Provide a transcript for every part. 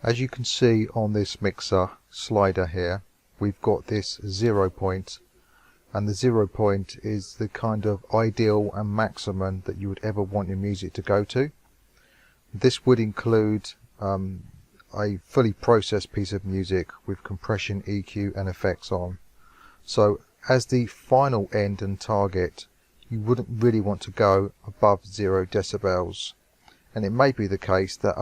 As you can see on this mixer slider here, we've got this 0 point, and the 0 point is the kind of ideal and maximum that you would ever want your music to go to. This would include a fully processed piece of music with compression, EQ and effects on. So as the final end and target, you wouldn't really want to go above 0 decibels, and it may be the case that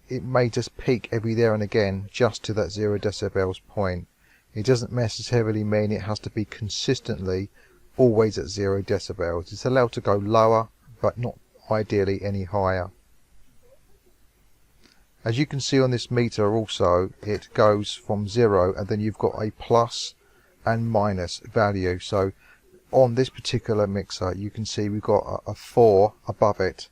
it may just peak every there and again just to that 0 decibels point. It doesn't necessarily mean it has to be consistently always at 0 decibels. It's allowed to go lower, but not ideally any higher. As you can see on this meter also, it goes from 0 and then you've got a plus and minus value. So on this particular mixer you can see we've got a 4 above it.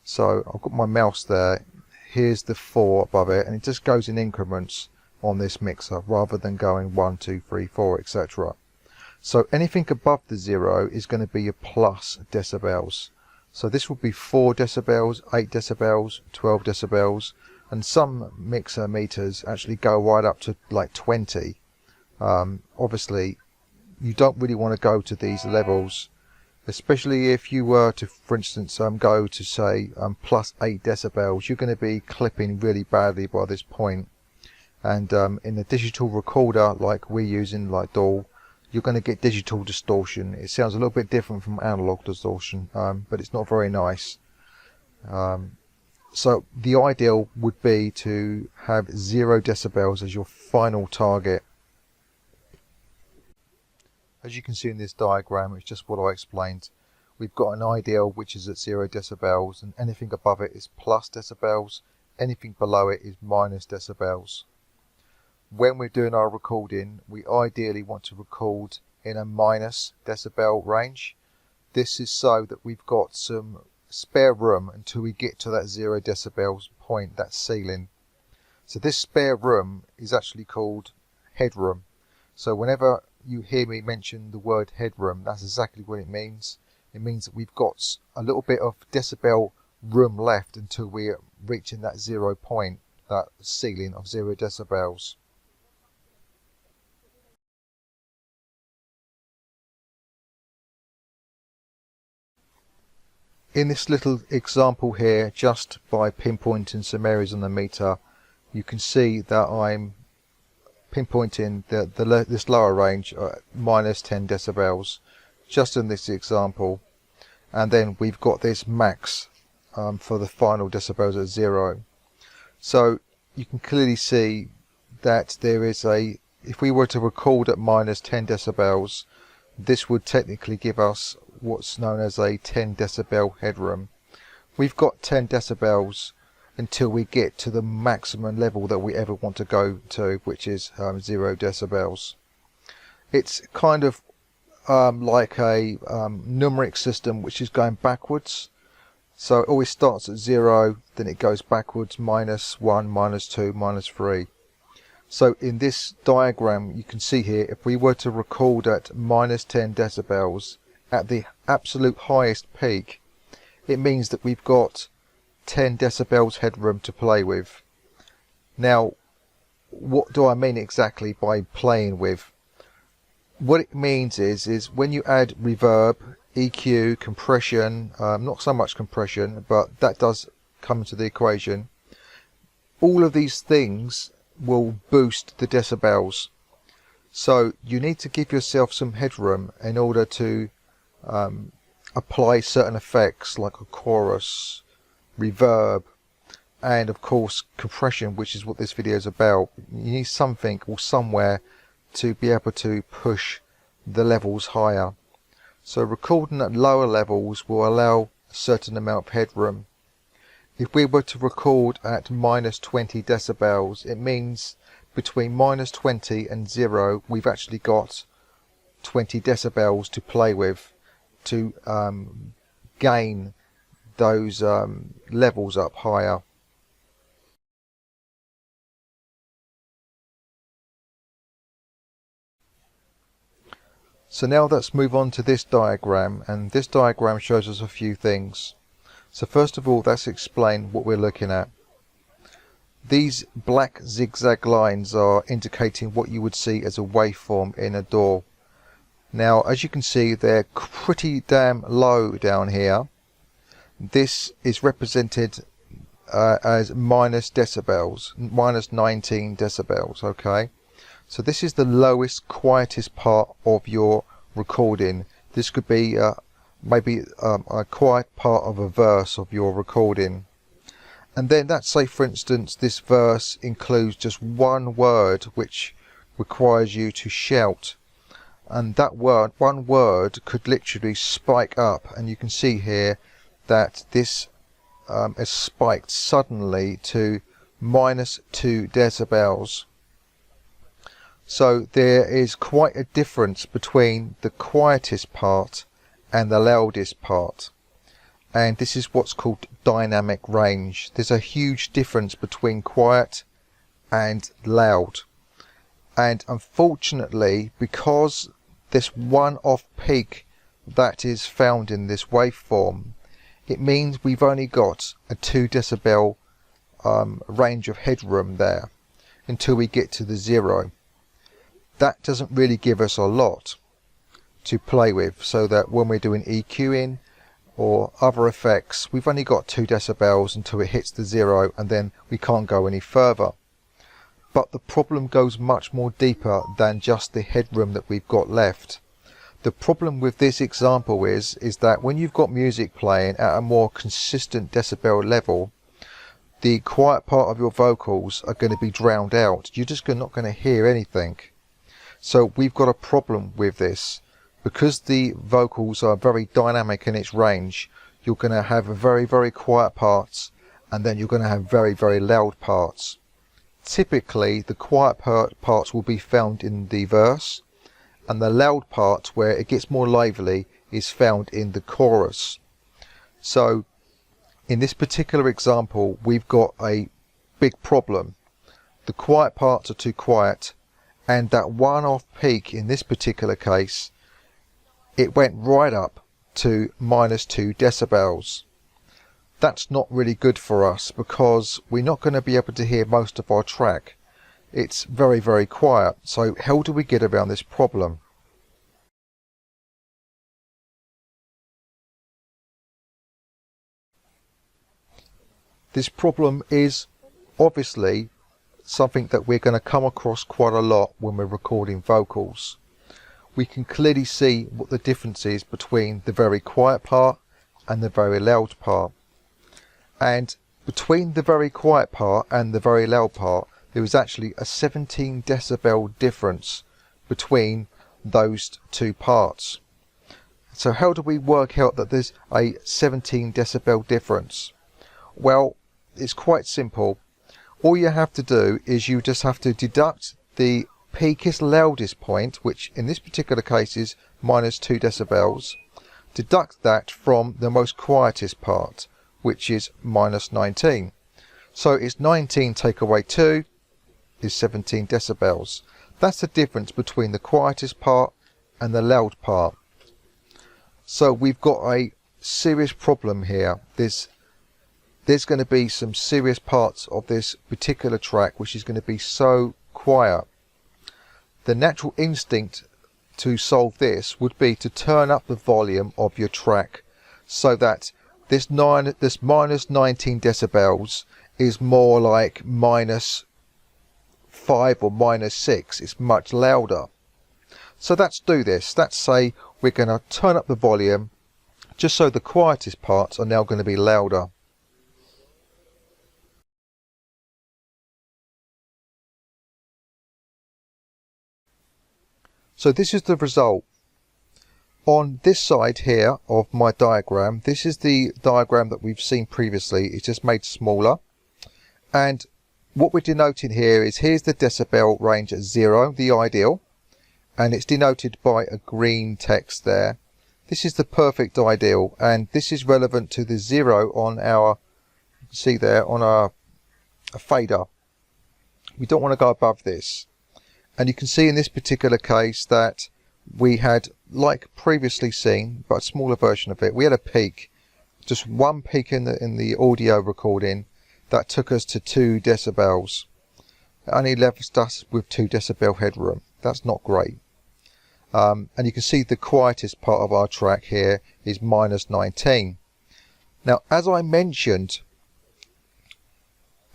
So I've got my mouse there, here's the 4 above it, and it just goes in increments on this mixer rather than going 1, 2, 3, 4, etc. So anything above the 0 is going to be a plus decibels. So this would be 4 decibels, 8 decibels, 12 decibels, and some mixer meters actually go right up to like 20. Obviously you don't really want to go to these levels, especially if you were to, for instance, go to say plus 8 decibels. You're going to be clipping really badly by this point. And in a digital recorder like we're using, like DAW, you're going to get digital distortion. It sounds a little bit different from analog distortion, but it's not very nice. So the ideal would be to have 0 decibels as your final target. As you can see in this diagram, it's just what I explained. We've got an ideal which is at 0 decibels, and anything above it is plus decibels, anything below it is minus decibels. When we're doing our recording, we ideally want to record in a minus decibel range. This is so that we've got some spare room until we get to that 0 decibels point, that ceiling. So this spare room is actually called headroom. So whenever you hear me mention the word headroom, that's exactly what it means. It means that we've got a little bit of decibel room left until we're reaching that 0 point, that ceiling of 0 decibels. In this little example here, just by pinpointing some areas on the meter, you can see that I'm pinpointing this lower range minus 10 decibels, just in this example, and then we've got this max for the final decibels at 0. So you can clearly see that there is if we were to record at minus 10 decibels, this would technically give us what's known as a 10 decibel headroom. We've got 10 decibels until we get to the maximum level that we ever want to go to, which is 0 decibels. It's kind of like a numeric system which is going backwards. So it always starts at 0, then it goes backwards, minus 1, minus 2, minus 3. So in this diagram you can see here, if we were to record at minus 10 decibels at the absolute highest peak, it means that we've got 10 decibels headroom to play with. Now, what do I mean exactly by playing with? What it means is when you add reverb, EQ, compression, not so much compression, but that does come into the equation, all of these things will boost the decibels. So you need to give yourself some headroom in order to apply certain effects like a chorus, reverb, and of course compression, which is what this video is about. You need something or somewhere to be able to push the levels higher. So recording at lower levels will allow a certain amount of headroom. If we were to record at minus 20 decibels, it means between minus 20 and 0 we've actually got 20 decibels to play with to gain those levels up higher. So now let's move on to this diagram, and this diagram shows us a few things. So first of all, let's explain what we're looking at. these black zigzag lines are indicating what you would see as a waveform in a DAW. Now, as you can see, they're pretty damn low down here. This is represented as minus decibels, minus 19 decibels, okay? So this is the lowest, quietest part of your recording. This could be maybe a quiet part of a verse of your recording. And then let's say, for instance, this verse includes just one word which requires you to shout. And that word, one word, could literally spike up. And you can see here that this is spiked suddenly to minus 2 decibels. So there is quite a difference between the quietest part and the loudest part. And this is what's called dynamic range. There's a huge difference between quiet and loud. And unfortunately, because this one-off peak that is found in this waveform, it means we've only got a 2 decibel range of headroom there until we get to the 0. That doesn't really give us a lot to play with, so that when we're doing EQing or other effects, we've only got 2 decibels until it hits the 0, and then we can't go any further. But the problem goes much more deeper than just the headroom that we've got left. The problem with this example is that when you've got music playing at a more consistent decibel level, the quiet part of your vocals are going to be drowned out. You're just not going to hear anything. So we've got a problem with this. Because the vocals are very dynamic in its range, you're going to have very, very quiet parts, and then you're going to have very, very loud parts. Typically, the quiet parts will be found in the verse, and the loud part, where it gets more lively, is found in the chorus. So in this particular example, we've got a big problem. The quiet parts are too quiet, and that one-off peak in this particular case, it went right up to minus 2 decibels. That's not really good for us, because we're not going to be able to hear most of our track. It's very, very quiet. So how do we get around this problem? This problem is obviously something that we're going to come across quite a lot when we're recording vocals. We can clearly see what the difference is between the very quiet part and the very loud part. And between the very quiet part and the very loud part, there is actually a 17 decibel difference between those two parts. So how do we work out that there's a 17 decibel difference? Well, it's quite simple. All you have to do is you just have to deduct the peakest loudest point, which in this particular case is minus 2 decibels, deduct that from the most quietest part, which is minus 19. So it's 19 take away 2 is 17 decibels. That's the difference between the quietest part and the loud part. So we've got a serious problem here. There's going to be some serious parts of this particular track which is going to be so quiet. The natural instinct to solve this would be to turn up the volume of your track so that this minus 19 decibels is more like minus 5 or minus 6. It's much louder. So let's do this. Let's say we're going to turn up the volume just so the quietest parts are now going to be louder. So this is the result. On this side here of my diagram, this is the diagram that we've seen previously. It's just made smaller. And what we're denoting here is, here's the decibel range at 0, the ideal. And it's denoted by a green text there. This is the perfect ideal. And this is relevant to the 0 on our, see there, on our fader. We don't want to go above this. And you can see in this particular case that we had, like previously seen, but a smaller version of it, we had a peak, just one peak in the audio recording. that took us to 2 decibels. It only left us with 2 decibel headroom. That's not great. And you can see the quietest part of our track here is minus 19. Now, as I mentioned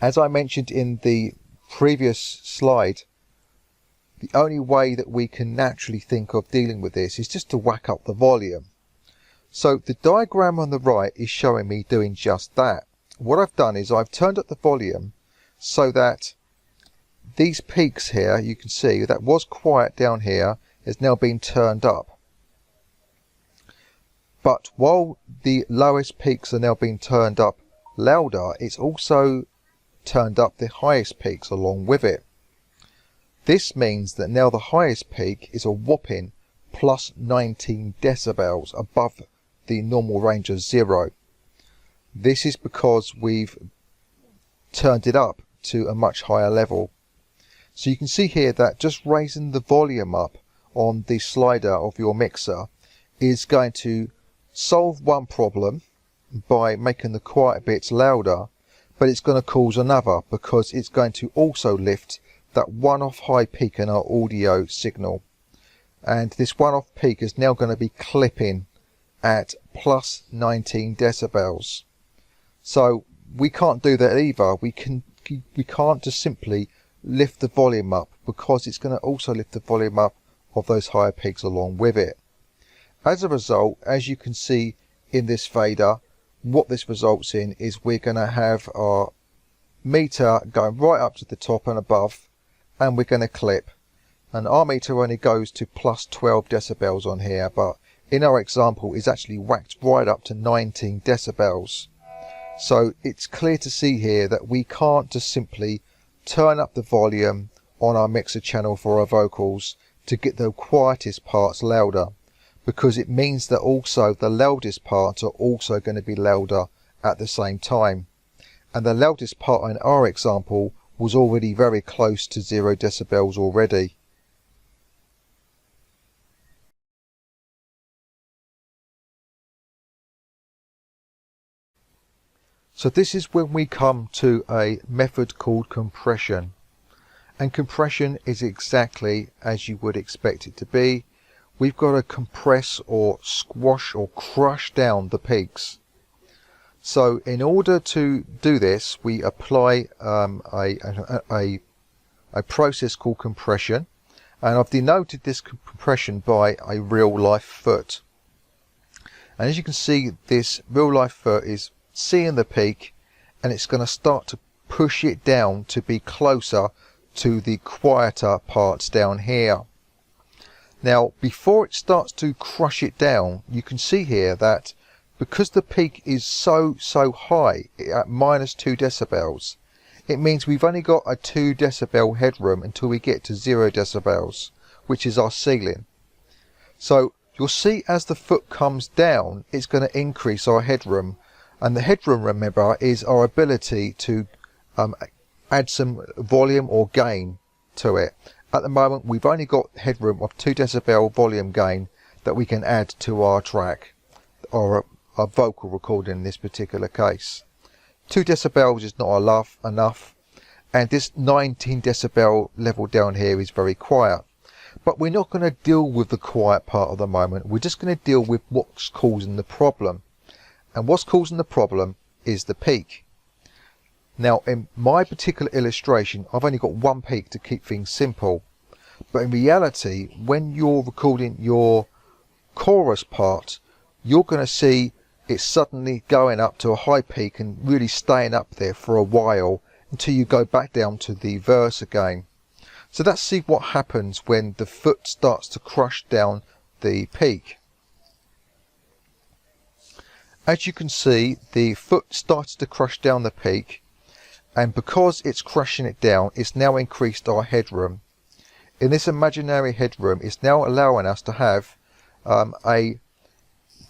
in the previous slide, the only way that we can naturally think of dealing with this is just to whack up the volume. So the diagram on the right is showing me doing just that. What I've done is I've turned up the volume so that these peaks here, you can see that was quiet down here, is now being turned up. But while the lowest peaks are now being turned up louder, it's also turned up the highest peaks along with it. This means that now the highest peak is a whopping plus 19 decibels above the normal range of 0. This is because we've turned it up to a much higher level. So you can see here that just raising the volume up on the slider of your mixer is going to solve one problem by making the quiet bits louder, but it's going to cause another because it's going to also lift that one-off high peak in our audio signal. And this one-off peak is now going to be clipping at plus 19 decibels. So we can't do that either. We can't just simply lift the volume up because it's going to also lift the volume up of those higher peaks along with it. As a result, as you can see in this fader, what this results in is we're going to have our meter going right up to the top and above, and we're going to clip. And our meter only goes to plus 12 decibels on here, but in our example is actually whacked right up to 19 decibels. So it's clear to see here that we can't just simply turn up the volume on our mixer channel for our vocals to get the quietest parts louder, because it means that also the loudest parts are also going to be louder at the same time. And the loudest part in our example was already very close to 0 decibels already. So this is when we come to a method called compression. And compression is exactly as you would expect it to be. We've got to compress or squash or crush down the peaks. So in order to do this, we apply a process called compression. And I've denoted this compression by a real life foot. And as you can see, this real life foot is seeing the peak, and it's going to start to push it down to be closer to the quieter parts down here. Now, before it starts to crush it down, you can see here that because the peak is so high at minus 2 decibels, it means we've only got a 2 decibel headroom until we get to 0 decibels, which is our ceiling. So you'll see as the foot comes down, it's going to increase our headroom. And the headroom, remember, is our ability to add some volume or gain to it. At the moment, we've only got headroom of 2 decibel volume gain that we can add to our track, or a vocal recording in this particular case. 2 decibels is not enough, and this 19 decibel level down here is very quiet. But we're not going to deal with the quiet part at the moment. We're just going to deal with what's causing the problem. And what's causing the problem is the peak. Now, in my particular illustration, I've only got one peak to keep things simple. But in reality, when you're recording your chorus part, you're going to see it suddenly going up to a high peak and really staying up there for a while until you go back down to the verse again. So let's see what happens when the foot starts to crush down the peak. As you can see, the foot starts to crush down the peak, and because it's crushing it down, it's now increased our headroom. In this imaginary headroom, it's now allowing us to have a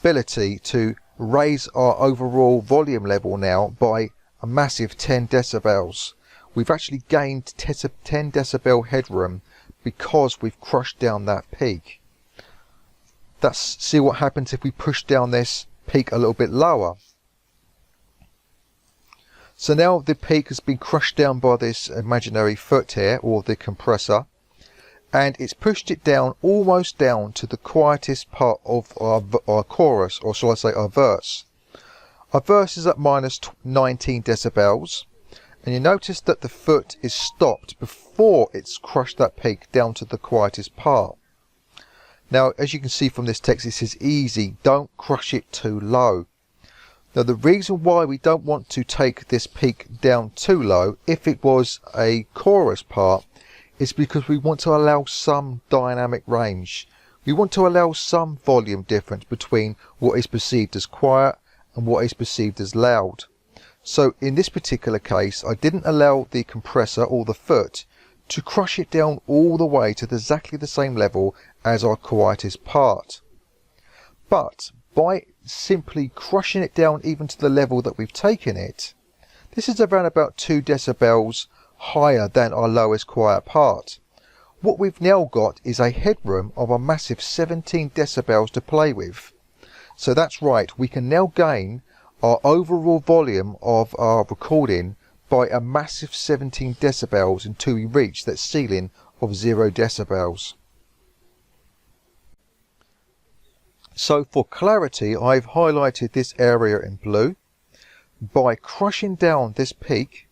ability to raise our overall volume level now by a massive 10 decibels. We've actually gained 10 decibel headroom because we've crushed down that peak. Let's see what happens if we push down this peak a little bit lower. So now the peak has been crushed down by this imaginary foot here, or the compressor, and it's pushed it down almost down to the quietest part of our chorus, or shall I say our verse. Our verse is at minus 19 decibels, and you notice that the foot is stopped before it's crushed that peak down to the quietest part. Now, as you can see from this text, it says easy, don't crush it too low. Now, the reason why we don't want to take this peak down too low, if it was a chorus part, is because we want to allow some dynamic range. We want to allow some volume difference between what is perceived as quiet and what is perceived as loud. So in this particular case, I didn't allow the compressor or the foot to crush it down all the way to exactly the same level as our quietest part. But by simply crushing it down even to the level that we've taken it, this is around about 2 decibels higher than our lowest quiet part. What we've now got is a headroom of a massive 17 decibels to play with. So that's right, we can now gain our overall volume of our recording by a massive 17 decibels until we reach that ceiling of 0 decibels. So for clarity, I've highlighted this area in blue. By crushing down this peak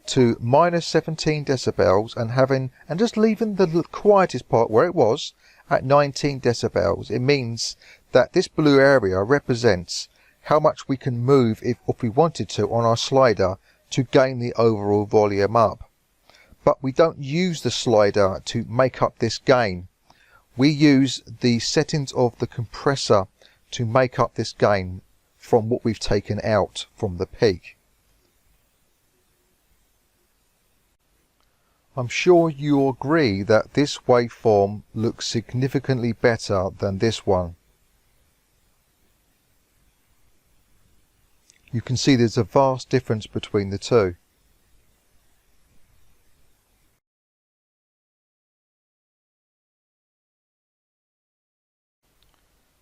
to minus 17 decibels and just leaving the quietest part where it was at 19 decibels, it means that this blue area represents how much we can move if we wanted to on our slider to gain the overall volume up. But we don't use the slider to make up this gain. We use the settings of the compressor to make up this gain from what we've taken out from the peak. I'm sure you'll agree that this waveform looks significantly better than this one. You can see there's a vast difference between the two.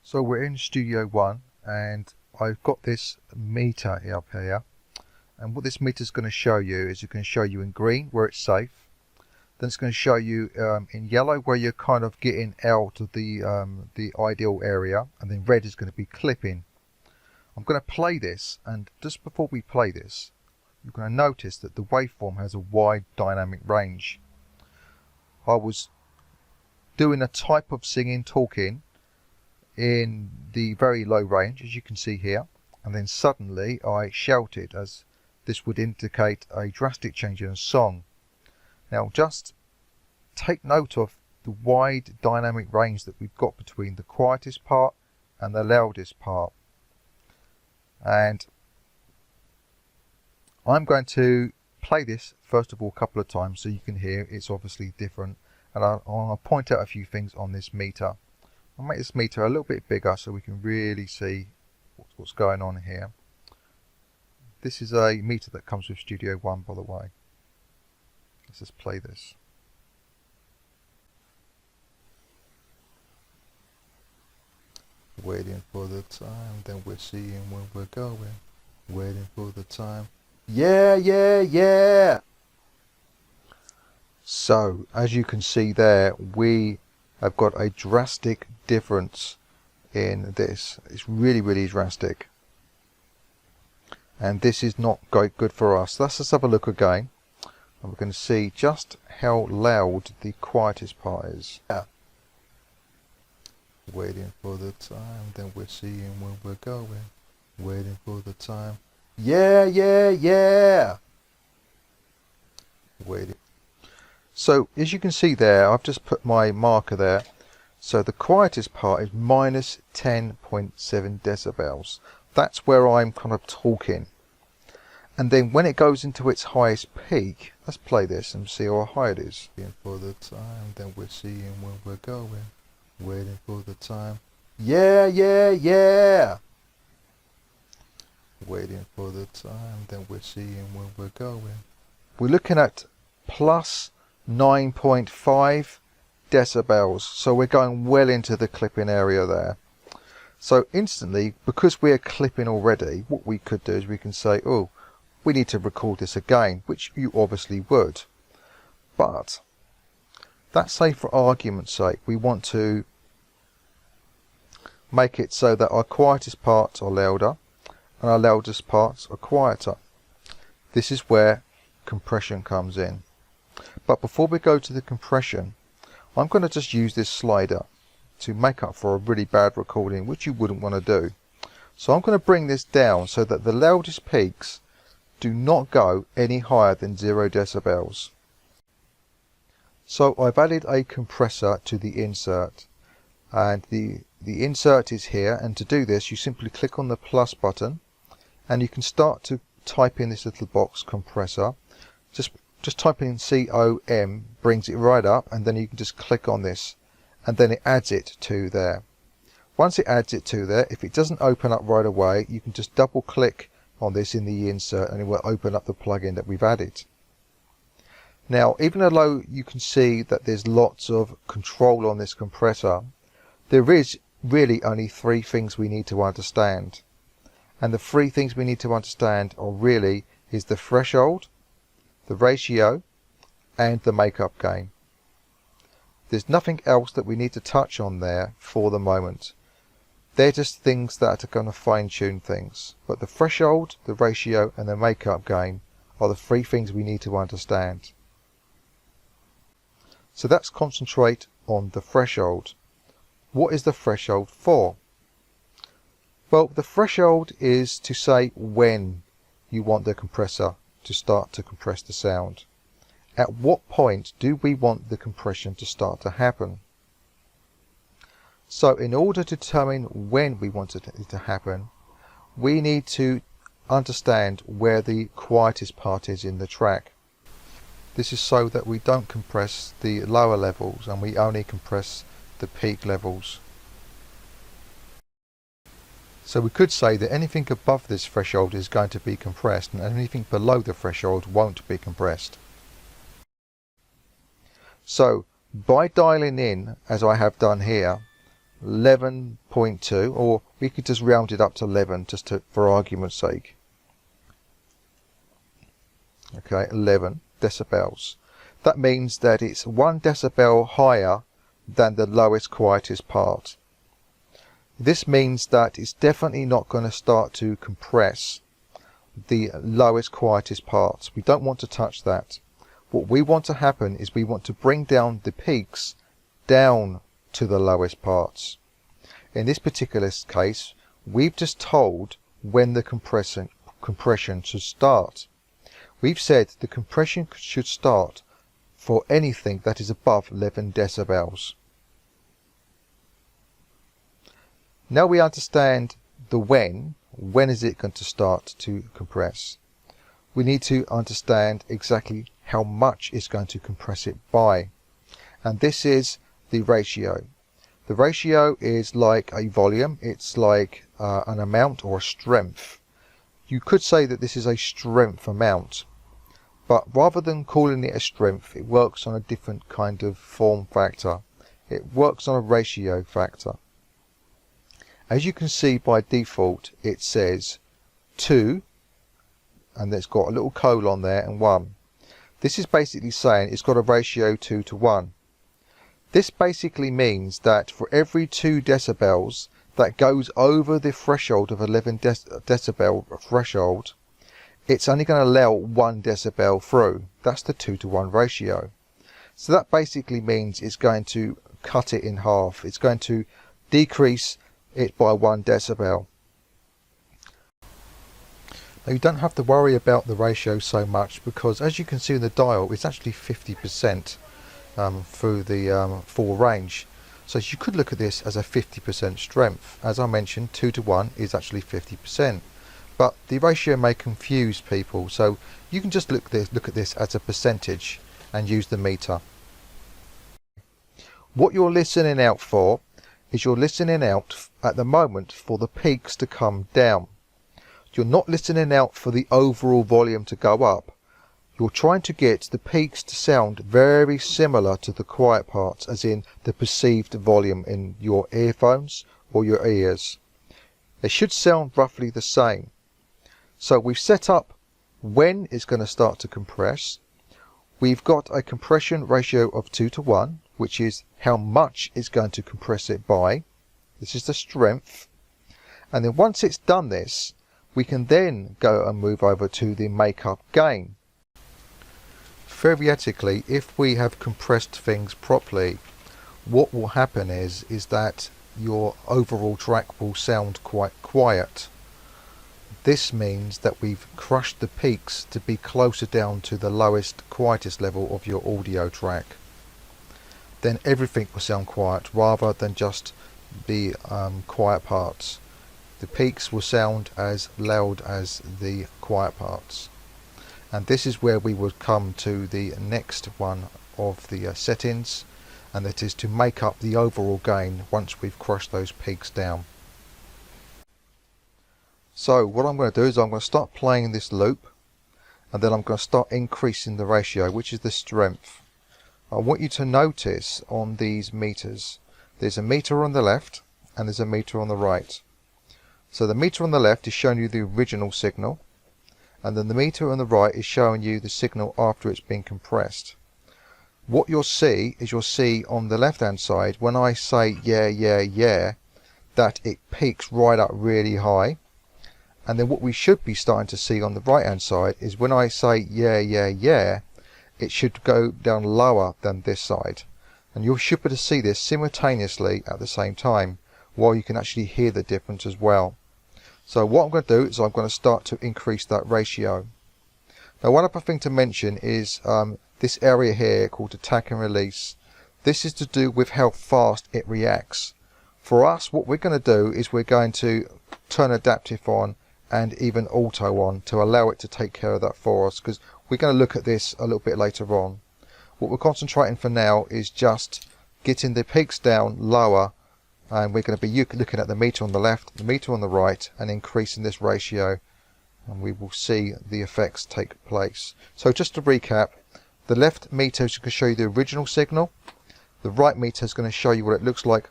So we're in Studio One, and I've got this meter up here, and what this meter is going to show you is it's going to show you in green where it's safe, then it's going to show you in yellow where you're kind of getting out of the ideal area, and then red is going to be clipping. I'm going to play this, and just before we play this, you're going to notice that the waveform has a wide dynamic range. I was doing a type of singing, talking in the very low range, as you can see here, and then suddenly I shouted, as this would indicate a drastic change in a song. Now just take note of the wide dynamic range that we've got between the quietest part and the loudest part. And I'm going to play this first of all a couple of times so you can hear it's obviously different, and I'll point out a few things on this meter. I'll make this meter a little bit bigger so we can really see what's going on here. This is a meter that comes with Studio One, by the way. Let's just play this. Waiting for the time, then we're seeing where we're going. Waiting for the time. Yeah, yeah, yeah! So, as you can see there, we have got a drastic difference in this. It's really, really drastic. And this is not good for us. Let's just have a look again. And we're going to see just how loud the quietest part is. Yeah. Waiting for the time, then we're seeing where we're going. Waiting for the time. Yeah, yeah, yeah! Waiting. So, as you can see there, I've just put my marker there. So the quietest part is minus 10.7 decibels. That's where I'm kind of talking. And then when it goes into its highest peak, let's play this and see how high it is. Waiting for the time, then we're seeing where we're going. Waiting for the time. Yeah, yeah, yeah! Waiting for the time, then we're seeing where we're going. We're looking at plus 9.5 decibels, so we're going well into the clipping area there. So instantly, because we're clipping already, what we could do is we can say, oh, we need to record this again, which you obviously would. But let's say for argument's sake we want to make it so that our quietest parts are louder and our loudest parts are quieter. This is where compression comes in. But before we go to the compression, I'm going to just use this slider to make up for a really bad recording, which you wouldn't want to do. So I'm going to bring this down so that the loudest peaks do not go any higher than 0 decibels. So I've added a compressor to the insert, and the insert is here, and to do this you simply click on the plus button and you can start to type in this little box, compressor. Just type in COM brings it right up, and then you can just click on this and then it adds it to there. Once it adds it to there, if it doesn't open up right away, you can just double click on this in the insert and it will open up the plugin that we've added. Now, even though you can see that there's lots of control on this compressor, there is really only 3 things we need to understand. And the 3 things we need to understand are really is the threshold, the ratio, and the makeup gain. There's nothing else that we need to touch on there for the moment. They're just things that are going to fine-tune things. But the threshold, the ratio, and the makeup gain are the 3 things we need to understand. So let's concentrate on the threshold. What is the threshold for? Well, the threshold is to say when you want the compressor to start to compress the sound. At what point do we want the compression to start to happen? So in order to determine when we want it to happen, we need to understand where the quietest part is in the track. This is so that we don't compress the lower levels and we only compress the peak levels. So we could say that anything above this threshold is going to be compressed and anything below the threshold won't be compressed. So by dialing in, as I have done here, 11.2, or we could just round it up to 11 just for argument's sake. Okay, 11 decibels. That means that it's 1 decibel higher than the lowest quietest part. This means that it's definitely not going to start to compress the lowest quietest parts. We don't want to touch that. What we want to happen is we want to bring down the peaks down to the lowest parts. In this particular case, we've just told when the compression should start. We've said the compression should start for anything that is above 11 decibels. Now we understand the when is it going to start to compress. We need to understand exactly how much it's going to compress it by. And this is the ratio. The ratio is like a volume, it's like an amount or a strength. You could say that this is a strength amount, but rather than calling it a strength, it works on a different kind of form factor. It works on a ratio factor. As you can see by default, it says 2, and it's got a little colon there, and 1. This is basically saying it's got a ratio 2 to 1. This basically means that for every 2 decibels that goes over the threshold of 11 decibel threshold, it's only going to allow 1 decibel through. That's the 2 to 1 ratio. So that basically means it's going to cut it in half. It's going to decrease it by 1 decibel. Now you don't have to worry about the ratio so much, because as you can see in the dial, it's actually 50% through the full range. So you could look at this as a 50% strength. As I mentioned, 2 to 1 is actually 50%. But the ratio may confuse people, so you can just look at this as a percentage and use the meter. What you're listening out for is you're listening out at the moment for the peaks to come down. You're not listening out for the overall volume to go up. You're trying to get the peaks to sound very similar to the quiet parts, as in the perceived volume in your earphones or your ears. They should sound roughly the same. So we've set up when it's going to start to compress. We've got a compression ratio of 2:1, which is how much it's going to compress it by. This is the strength. And then once it's done this, we can then go and move over to the makeup gain. Theoretically, if we have compressed things properly, what will happen is that your overall track will sound quite quiet. This means that we've crushed the peaks to be closer down to the lowest, quietest level of your audio track. Then everything will sound quiet rather than just the quiet parts. The peaks will sound as loud as the quiet parts. And this is where we would come to the next one of the settings, and that is to make up the overall gain once we've crushed those peaks down. So what I'm going to do is I'm going to start playing this loop, and then I'm going to start increasing the ratio, which is the strength. I want you to notice on these meters, there's a meter on the left and there's a meter on the right. So the meter on the left is showing you the original signal, and then the meter on the right is showing you the signal after it's been compressed. What you'll see is on the left hand side, when I say yeah, yeah, yeah, that it peaks right up really high. And then what we should be starting to see on the right hand side is when I say yeah, yeah, yeah, it should go down lower than this side. And you should be able to see this simultaneously at the same time, while you can actually hear the difference as well. So what I'm going to do is I'm going to start to increase that ratio. Now one other thing to mention is this area here called attack and release. This is to do with how fast it reacts. For us, what we're going to do is we're going to turn adaptive on and even auto on to allow it to take care of that for us, because we're going to look at this a little bit later on. What we're concentrating for now is just getting the peaks down lower, and we're going to be looking at the meter on the left, the meter on the right, and increasing this ratio, and we will see the effects take place. So just to recap, the left meter is going to show you the original signal, the right meter is going to show you what it looks like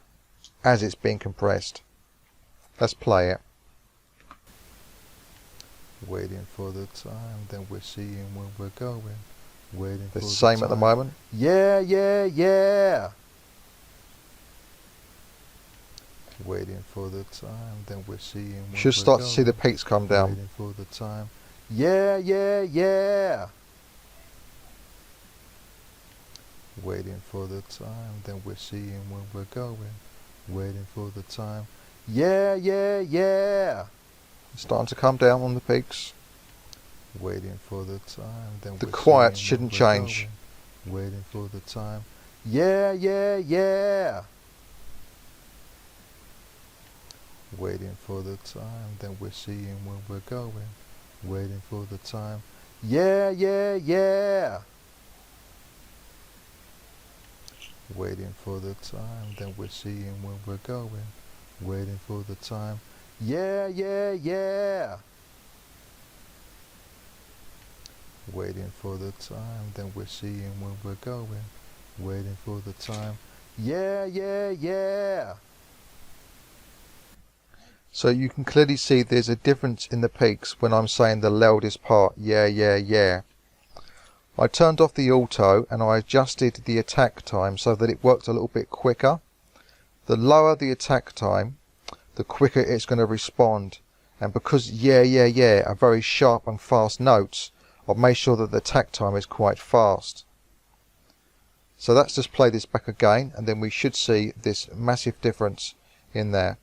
as it's being compressed. Let's play it. Waiting for the time, then we're seeing where we're going. Waiting for the same at the moment. Yeah, yeah, yeah. Waiting for the time, then we're seeing where should start to see the peaks come down. Waiting for the time. Yeah, yeah, yeah. Waiting for the time, then we're seeing where we're going. Waiting for the time. Yeah, yeah, yeah. It's starting to come down on the peaks. Waiting for the time, then the quiet shouldn't change. Waiting for the time. Yeah, yeah, yeah. Waiting for the time, then we're seeing where we're going. Waiting for the time. Yeah, yeah, yeah. Waiting for the time, then we're seeing where we're going. Waiting for the time. Yeah, yeah, yeah. Waiting for the time, then we're seeing where we're going. Waiting for the time. Yeah, yeah, yeah. So you can clearly see there's a difference in the peaks when I'm saying the loudest part, yeah, yeah, yeah. I turned off the auto and I adjusted the attack time so that it worked a little bit quicker. The lower the attack time, the quicker it's going to respond. And because yeah, yeah, yeah are very sharp and fast notes, I've made sure that the attack time is quite fast. So let's just play this back again, and then we should see this massive difference in there.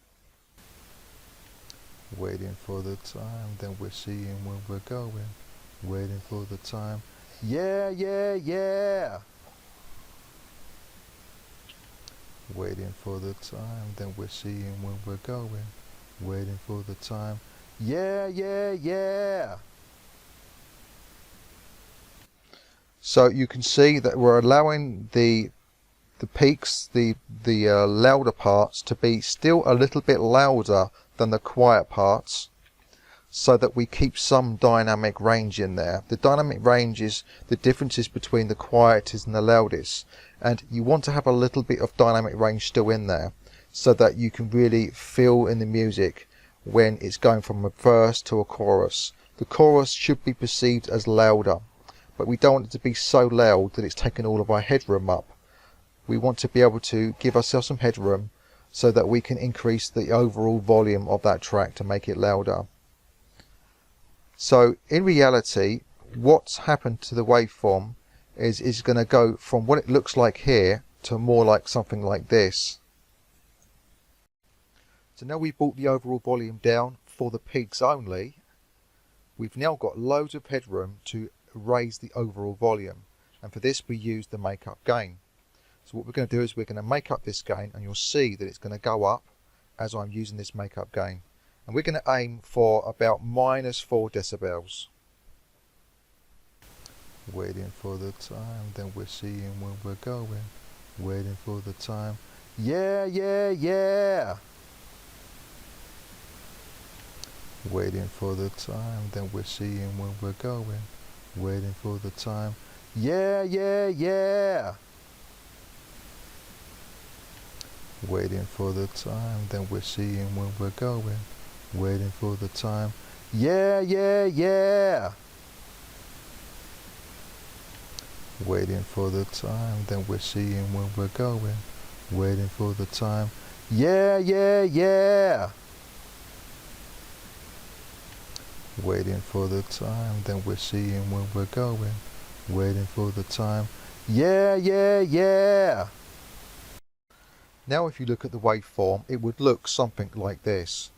Waiting for the time, then we're seeing where we're going. Waiting for the time. Yeah, yeah, yeah. Waiting for the time, then we're seeing where we're going. Waiting for the time. Yeah, yeah, yeah. So you can see that we're allowing the peaks, the louder parts to be still a little bit louder than the quiet parts, so that we keep some dynamic range in there. The dynamic range is the differences between the quietest and the loudest, and you want to have a little bit of dynamic range still in there so that you can really feel in the music when it's going from a verse to a chorus. the chorus should be perceived as louder, but we don't want it to be so loud that it's taking all of our headroom up. We want to be able to give ourselves some headroom so that we can increase the overall volume of that track to make it louder. So in reality, what's happened to the waveform is going to go from what it looks like here to more like something like this. So now we've brought the overall volume down for the peaks only, we've now got loads of headroom to raise the overall volume, and for this we use the make up gain. So what we're going to do is we're going to make up this gain, and you'll see that it's going to go up as I'm using this make up gain, and we're going to aim for about -4 decibels. Waiting for the time, then we're seeing where we're going. Waiting for the time. Yeah, yeah, yeah. Waiting for the time, then we're seeing where we're going. Waiting for the time. Yeah, yeah, yeah. Waiting for the time, then we're seeing where we're going. Waiting for the time. Yeah, yeah, yeah. Waiting for the time, then we're seeing where we're going. Waiting for the time. Yeah, yeah, yeah. Waiting for the time, then we're seeing where we're going. Waiting for the time. Yeah, yeah, yeah. Now if you look at the waveform, it would look something like this.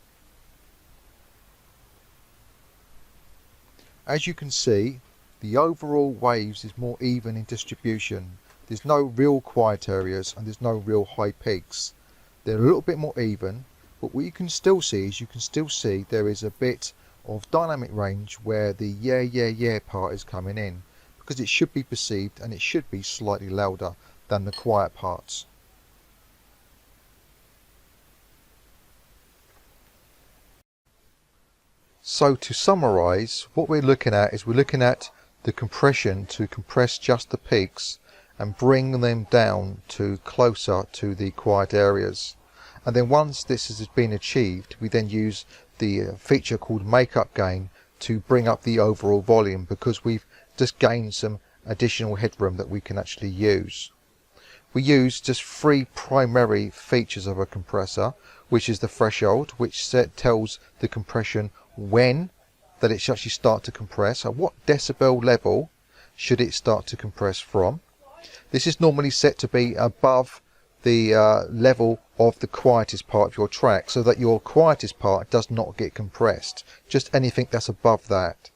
As you can see, the overall waves is more even in distribution. There's no real quiet areas and there's no real high peaks. They're a little bit more even, but what you can still see is there is a bit of dynamic range where the yeah, yeah, yeah part is coming in, because it should be perceived and it should be slightly louder than the quiet parts. So to summarize, what we're looking at is the compression to compress just the peaks and bring them down to closer to the quiet areas. And then once this has been achieved, we then use the feature called makeup gain to bring up the overall volume, because we've just gained some additional headroom that we can actually use. We use just 3 primary features of a compressor, which is the threshold, which tells the compression when that it should actually start to compress, at what decibel level should it start to compress from. This is normally set to be above the level of the quietest part of your track, so that your quietest part does not get compressed, just anything that's above that.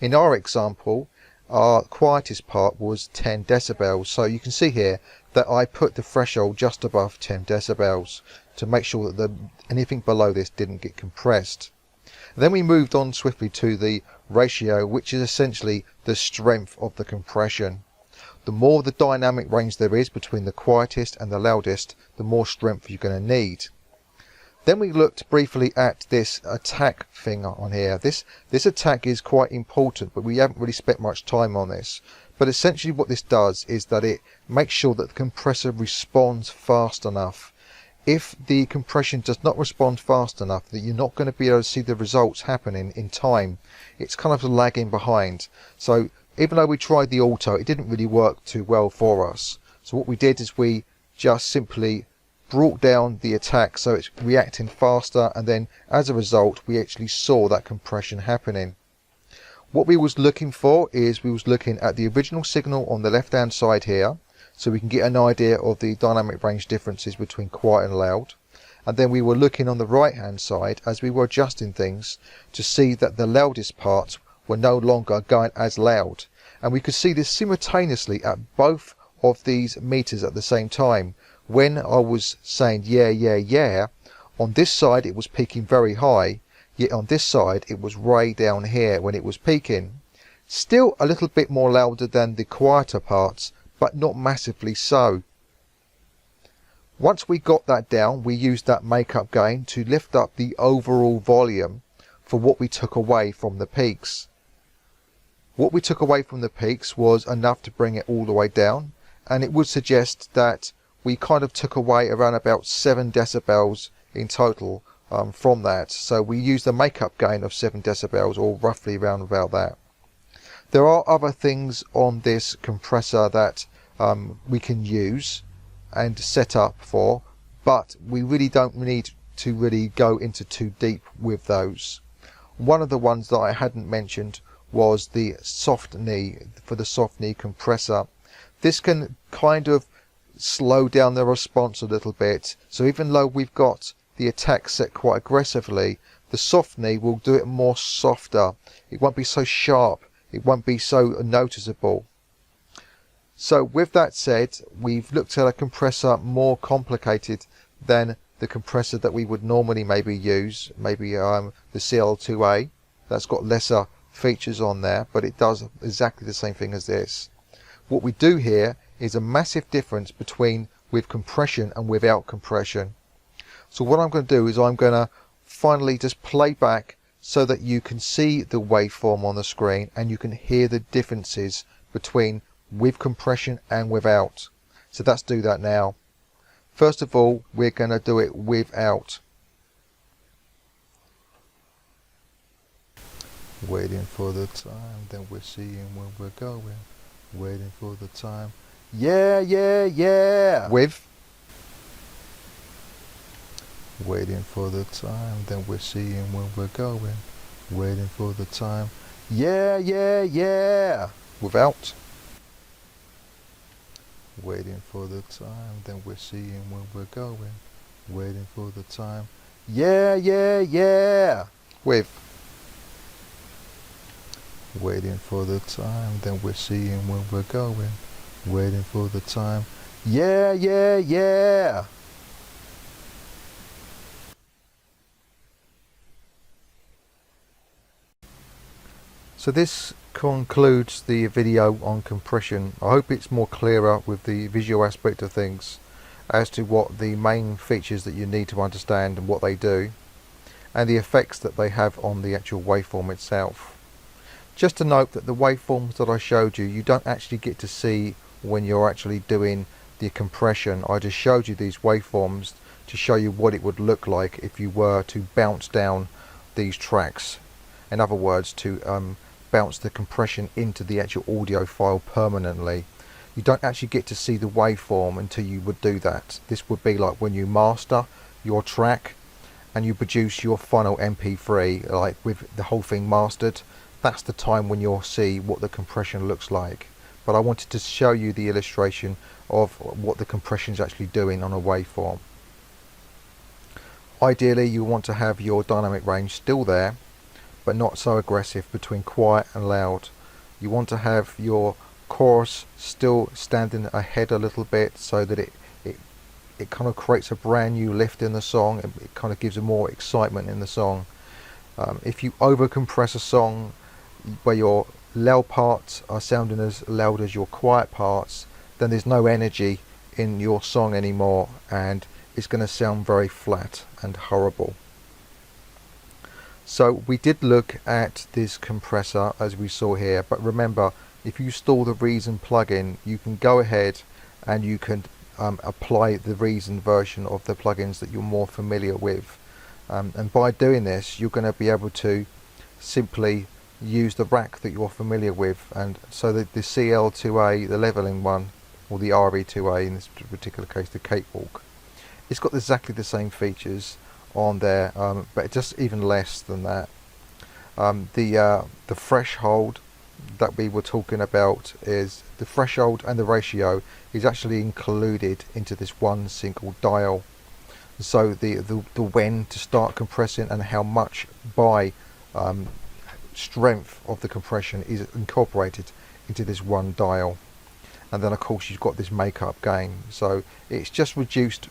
In our example, our quietest part was 10 decibels, so you can see here that I put the threshold just above 10 decibels to make sure that anything below this didn't get compressed. Then we moved on swiftly to the ratio, which is essentially the strength of the compression. The more the dynamic range there is between the quietest and the loudest, the more strength you're going to need. Then we looked briefly at this attack thing on here. This attack is quite important, but we haven't really spent much time on this. But essentially what this does is that it makes sure that the compressor responds fast enough. If the compression does not respond fast enough, that you're not going to be able to see the results happening in time. It's kind of lagging behind. So even though we tried the auto, it didn't really work too well for us. So what we did is we just simply brought down the attack so it's reacting faster, and then as a result we actually saw that compression happening. What we was looking for is we was looking at the original signal on the left hand side here, so we can get an idea of the dynamic range differences between quiet and loud. And then we were looking on the right hand side as we were adjusting things to see that the loudest parts were no longer going as loud. And we could see this simultaneously at both of these meters at the same time. When I was saying yeah, yeah, yeah, on this side it was peaking very high, yet on this side it was way down here when it was peaking. Still a little bit more louder than the quieter parts, but not massively so. Once we got that down, we used that makeup gain to lift up the overall volume for what we took away from the peaks. What we took away from the peaks was enough to bring it all the way down, and it would suggest that we kind of took away around about 7 decibels in total from that. So we use the makeup gain of 7 decibels, or roughly around about that. There are other things on this compressor that we can use and set up for, but we really don't need to really go into too deep with those. One of the ones that I hadn't mentioned was the soft knee, for the soft knee compressor. This can kind of slow down the response a little bit, so even though we've got the attack set quite aggressively, the soft knee will do it more softer. It won't be so sharp, it won't be so noticeable. So with that said, we've looked at a compressor more complicated than the compressor that we would normally maybe use, maybe the CL2A. That's got lesser features on there, but it does exactly the same thing as this. What we do here is a massive difference between with compression and without compression. So what I'm going to do is I'm going to finally just play back so that you can see the waveform on the screen and you can hear the differences between with compression and without. So let's do that now. First of all, we're going to do it without. Waiting for the time, then we're seeing where we're going. Waiting for the time. Yeah, yeah, yeah. With. Waiting for the time, then we're seeing where we're going. Waiting for the time. Yeah, yeah, yeah. Without. Waiting for the time, then we're seeing where we're going. Waiting for the time. Yeah, yeah, yeah. With. Waiting for the time, then we're seeing where we're going. Waiting for the time. Yeah, yeah, yeah. So this concludes the video on compression. I hope it's more clearer with the visual aspect of things as to what the main features that you need to understand and what they do, and the effects that they have on the actual waveform itself. Just to note that the waveforms that I showed you, you don't actually get to see when you're actually doing the compression. I just showed you these waveforms to show you what it would look like if you were to bounce down these tracks. In other words, to bounce the compression into the actual audio file permanently. You don't actually get to see the waveform until you would do that. This would be like when you master your track and you produce your final MP3, like with the whole thing mastered. That's the time when you'll see what the compression looks like. But I wanted to show you the illustration of what the compression is actually doing on a waveform. Ideally, you want to have your dynamic range still there, but not so aggressive between quiet and loud. You want to have your chorus still standing ahead a little bit so that it kind of creates a brand new lift in the song. It kind of gives a more excitement in the song. If you over compress a song where your loud parts are sounding as loud as your quiet parts, then there's no energy in your song anymore and it's going to sound very flat and horrible. So we did look at this compressor as we saw here, but remember, if you install the Reason plugin, you can go ahead and you can apply the Reason version of the plugins that you're more familiar with, and by doing this you're going to be able to simply use the rack that you're familiar with. And so that the CL2A, the leveling one, or the RE2A in this particular case, the cakewalk, it's got exactly the same features on there, but just even less than that. The threshold that we were talking about, is the threshold and the ratio is actually included into this one single dial. So the when to start compressing and how much by strength of the compression is incorporated into this one dial. And then of course you've got this makeup gain, so it's just reduced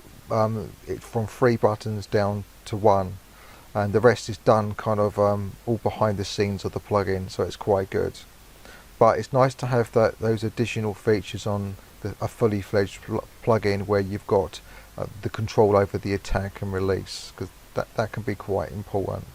it from 3 buttons down to 1, and the rest is done kind of all behind the scenes of the plugin, so it's quite good. But it's nice to have those additional features on a fully fledged plugin where you've got the control over the attack and release, because that can be quite important.